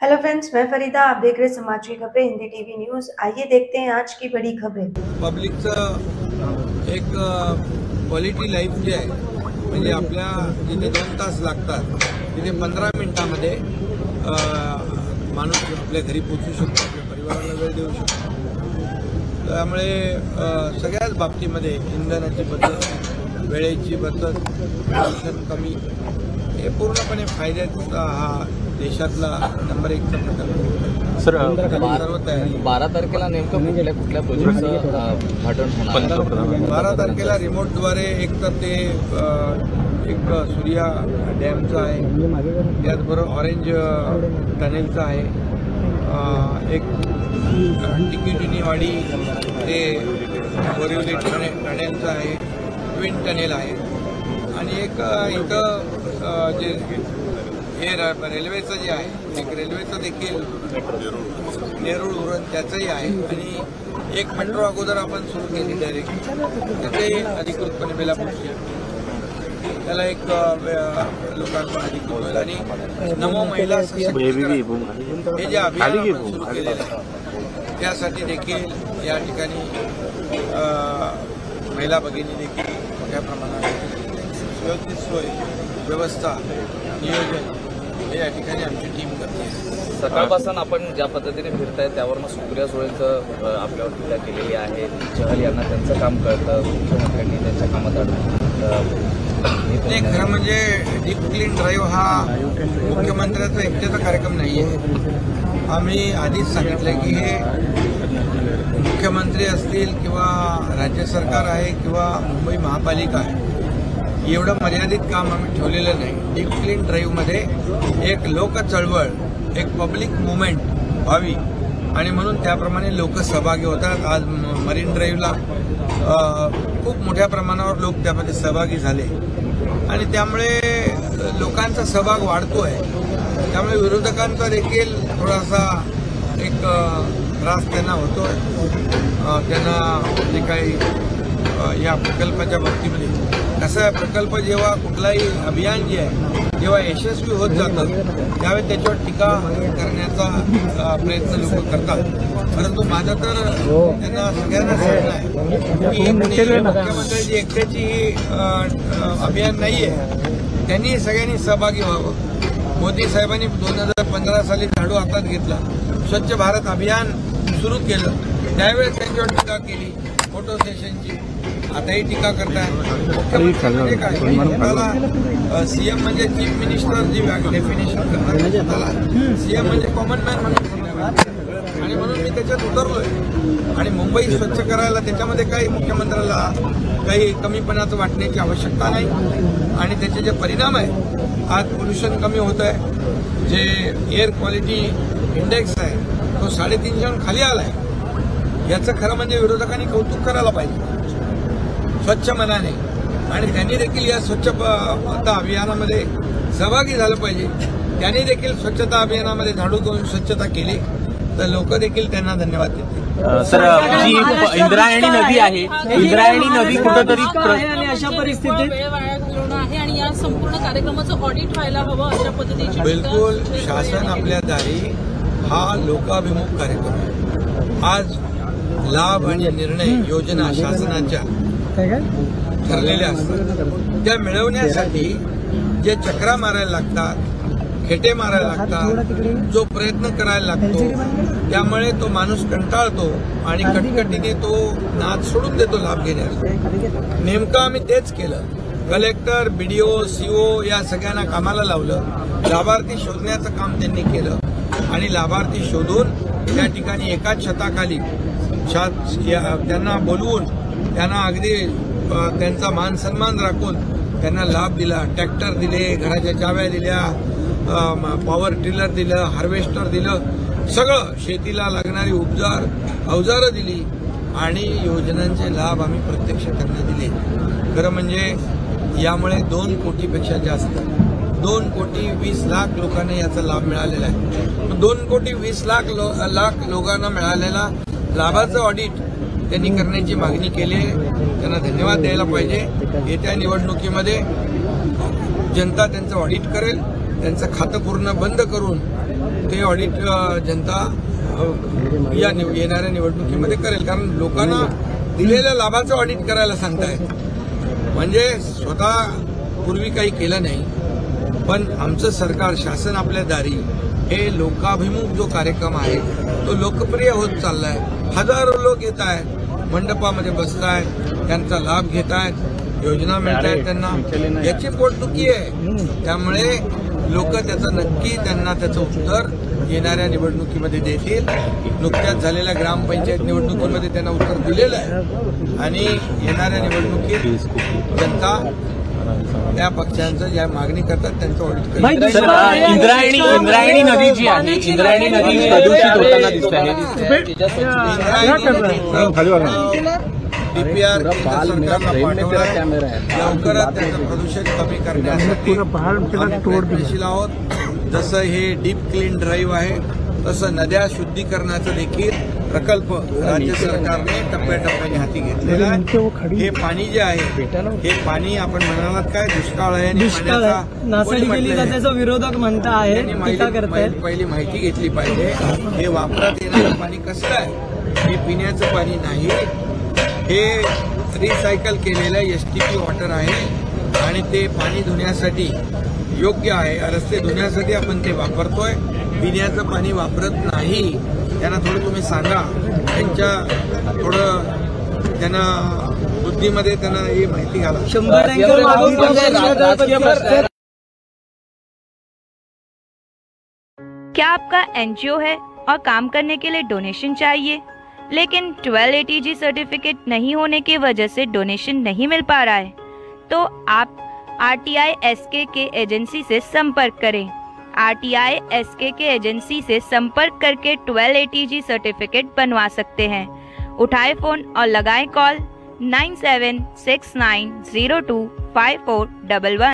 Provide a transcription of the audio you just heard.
Hello friends, मैं फरीदा, आप देख रहे समाज की खबरें हिंदी टीवी न्यूज। आइए देखते हैं आज की बड़ी खबरें। पब्लिकचं एक क्वालिटी लाईफ जे आहे म्हणजे आपल्या जिथे 2 तास लागतात तिथे 15 मिनिटांमध्ये माणूस आपल्या घरी पोहोचू शकतो, आपल्या परिवाराला वेळ देऊ शकतो। त्यामुळे सगळ्याच बाबतीमध्ये इंधनाची बचत, वेळेची बचत, प्रदूषण कमी हे पूर्णपणे फायद्याचा हा देशातला नंबर 1चा प्रकल्प। सर, 12 तारखेला नेमकं कुठल्या प्रोजेक्टचं उद्घाटन होणार? 12 तारखेला रिमोटद्वारे एक तर ते एक सूर्या डॅमचं आहे, त्याचबरोबर ऑरेंज टनेलचं आहे, एक टिकीटिनीवाडी ते बोरिवली टनेलचं आहे, ट्विन टनेल आहे, आणि एक इथं जे हे रेल्वेचं जे आहे एक रेल्वेचं देखील नेरूळ उरण त्याचंही आहे, आणि एक मेट्रो अगोदर आपण सुरू केली डायरेक्ट त्याचे अधिकृतपणे बेलापूरची त्याला एक लोकांना अधिकृत होईल, आणि नमो महिला सशक्तीकरण हे जे अभियान आपण सुरू केलेलं आहे त्यासाठी देखील या ठिकाणी महिला भगिनी देखील मोठ्या प्रमाणात व्यवस्थित सोय व्यवस्था नियोजन हे या ठिकाणी आमची टीम करते। सकाळपासून आपण ज्या पद्धतीने फिरताय त्यावरून सुप्रिया सुळेंचं आपल्यावर टीका केलेली आहे। चहल यांना त्यांचं काम कळतं, मुख्यमंत्र्यांनी त्यांच्या कामात नाही। खरं म्हणजे डीप क्लीन ड्राईव्ह हा मुख्यमंत्र्याचा एकट्याचा कार्यक्रम नाही आहे। आम्ही आधीच सांगितलं की हे मुख्यमंत्री असतील किंवा राज्य सरकार आहे किंवा मुंबई महापालिका आहे एवढं मर्यादित काम आम्ही ठेवलेलं नाही। डीप क्लीन ड्राईव्हमध्ये एक लोक चळवळ, एक पब्लिक मुवमेंट व्हावी, आणि म्हणून त्याप्रमाणे लोक सहभागी होतात। आज मरीन ड्राईव्हला खूप मोठ्या प्रमाणावर लोक त्यामध्ये सहभागी झाले, आणि त्यामुळे लोकांचा सहभाग वाढतोय। त्यामुळे विरोधकांचा देखील थोडासा एक त्रास त्यांना होतोय। त्यांना जे काही या प्रकल्पाच्या बाबतीमध्ये कसं आहे, प्रकल्प जेव्हा कुठलाही अभियान जे आहे जेव्हा यशस्वी होत जातं त्यावेळी त्याच्यावर टीका करण्याचा प्रयत्न लोक करतात, परंतु माझं तर त्यांना सगळ्यांना सांगणं आहे की मुख्यमंत्र्यांची एकट्याची ही अभियान नाही आहे, त्यांनी सगळ्यांनी सहभागी व्हावं। मोदी साहेबांनी 2015 साली झाडू हातात घेतला, स्वच्छ भारत अभियान सुरू केलं, त्यावेळेस त्यांच्यावर टीका केली फोटो सेशनची, आताही टीका करताय। मुख्यमंत्री काय मला सीएम म्हणजे चीफ मिनिस्टर जी डेफिनेशन करतात त्याला सीएम म्हणजे कॉमन मॅन म्हणून, आणि म्हणून मी त्याच्यात उतरलोय। आणि मुंबई स्वच्छ करायला त्याच्यामध्ये काही मुख्यमंत्र्याला काही कमीपणाचं वाटण्याची आवश्यकता नाही, आणि त्याचे जे परिणाम आहे आज पोल्युशन कमी होत आहे, जे एअर क्वालिटी इंडेक्स आहे तो 350 खाली आलाय, याचं खरं म्हणजे विरोधकांनी कौतुक करायला पाहिजे स्वच्छ मनाने, आणि त्यांनी देखील या स्वच्छता अभियानामध्ये सहभागी झालं पाहिजे। त्यांनी देखील स्वच्छता अभियानामध्ये झाडू घेऊन स्वच्छता केली तर लोक देखील त्यांना धन्यवाद देतील। सर, जी इंद्रायणी नदी आहे, इंद्रायणी नदी कुठेतरी अशा परिस्थितीत आहे आणि या संपूर्ण कार्यक्रमाचं ऑडिट व्हायला हवं अशा पद्धतीची बिलकुल शासन आपल्या दारी हा लोकाभिमुख कार्यक्रम आहे। आज लाभ आणि निर्णय योजना शासनाच्या ठरलेल्या असतात, त्या मिळवण्यासाठी जे चक्रा मारायला लागतात, खेटे मारायला लागतात, जो प्रयत्न करायला लागतो, त्यामुळे तो माणूस कंटाळतो आणि कटकटीने तो नाद सोडून देतो लाभ घेण्याचा। नेमकं आम्ही तेच केलं। कलेक्टर, बीडीओ, सीओ या सगळ्यांना कामाला लावलं, लाभार्थी शोधण्याचं काम त्यांनी केलं, आणि लाभार्थी शोधून त्या ठिकाणी एकाच छताखाली त्यांना बोलवून त्यांना अगदी त्यांचा मान सन्मान राखून त्यांना लाभ दिला। ट्रॅक्टर दिले, घराच्या चाव्या दिल्या, पॉवर टिलर दिलं, हार्वेस्टर दिलं, सगळं शेतीला लागणारी अवजारं दिली, आणि योजनांचे लाभ आम्ही प्रत्यक्ष त्यांना दिले। खरं म्हणजे यामुळे 2 कोटीपेक्षा जास्त 2,20,00,000 लोकांना याचा लाभ मिळालेला आहे। 2,20,00,000 लोकांना मिळालेला लाभाचं ऑडिट त्यांनी करण्याची मागणी केली आहे. त्यांना धन्यवाद द्यायला पाहिजे. येत्या निवडणुकीमध्ये जनता त्यांचं ऑडिट करेल. त्यांचं खातं पूर्ण बंद करून ते ऑडिट जनता या येणाऱ्या निवडणुकीमध्ये करेल. कारण लोकांना दिलेल्या लाभाचं ऑडिट करायला सांगतायत. म्हणजे स्वतः पूर्वी काही केलं नाही, पण आमचं सरकार, शासन आपल्या दारी हे लोकाभिमुख जो कार्यक्रम आहे तो लोकप्रिय होत चाललाय. हजारो लोक येत आहेत, मंडपामध्ये बसतायत, त्यांचा लाभ घेत आहेत, योजना मिळत आहेत त्यांना. याची पोटदुखी आहे. त्यामुळे लोक त्याचं नक्की त्यांना त्याचं उत्तर येणाऱ्या निवडणुकीमध्ये देतील. नुकत्याच झालेल्या ग्रामपंचायत निवडणुकीमध्ये त्यांना उत्तर दिलेलं आहे आणि येणाऱ्या निवडणुकीत जनता त्या पक्षांचं ज्या मागणी करतात त्यांचं ऑडिट करेल. इंद्रायणी नदी जी आहे, इंद्रायणी नदी प्रदूषित होताना दिसत आहे. डीपीआर केंद्र सरकारला लवकरात त्याचं प्रदूषण कमी करण्यासाठी प्रयत्नशील आहोत. जसं हे डीप क्लीन ड्राईव्ह आहे तसं नद्या शुद्धीकरणाचं देखील प्रकल्प राज्य सरकारने टप्प्याटप्प्याने हाती घेतलेला आहे. हे पाणी जे आहे हे पाणी आपण म्हणालात काय दुष्काळ आहे आणि नासाडी केली त्याचा विरोधक म्हणता आहे, टीका करतायत. पहिली माहिती घेतली पाहिजे. हे वापरात येणारं पाणी कसं आहे? हे पिण्याचं पाणी नाही, हे रिसायकल केलेलं एसटीपी वॉटर आहे आणि ते पाणी धुण्यासाठी योग्य आहे. रस्ते धुण्यासाठी आपण ते वापरतोय, पिण्याचं पाणी वापरत नाही. त्यांना थोडं तुम्ही सांगा, त्यांच्या थोडं त्यांना बुद्धीमध्ये त्यांना ही माहिती घाला. 100 टँकर मागून क्या आपका एनजीओ है और काम करने के लिए डोनेशन चाहिए, लेकिन 12 ATG सर्टिफिकेट नहीं होने की वजह से डोनेशन नहीं मिल पा रहा है? तो आप RTI SKK एजेंसी से संपर्क करें. RTI SKK एजेंसी से संपर्क करके 12 ATG सर्टिफिकेट बनवा सकते हैं. उठाए फोन और लगाएं कॉल 9769025411.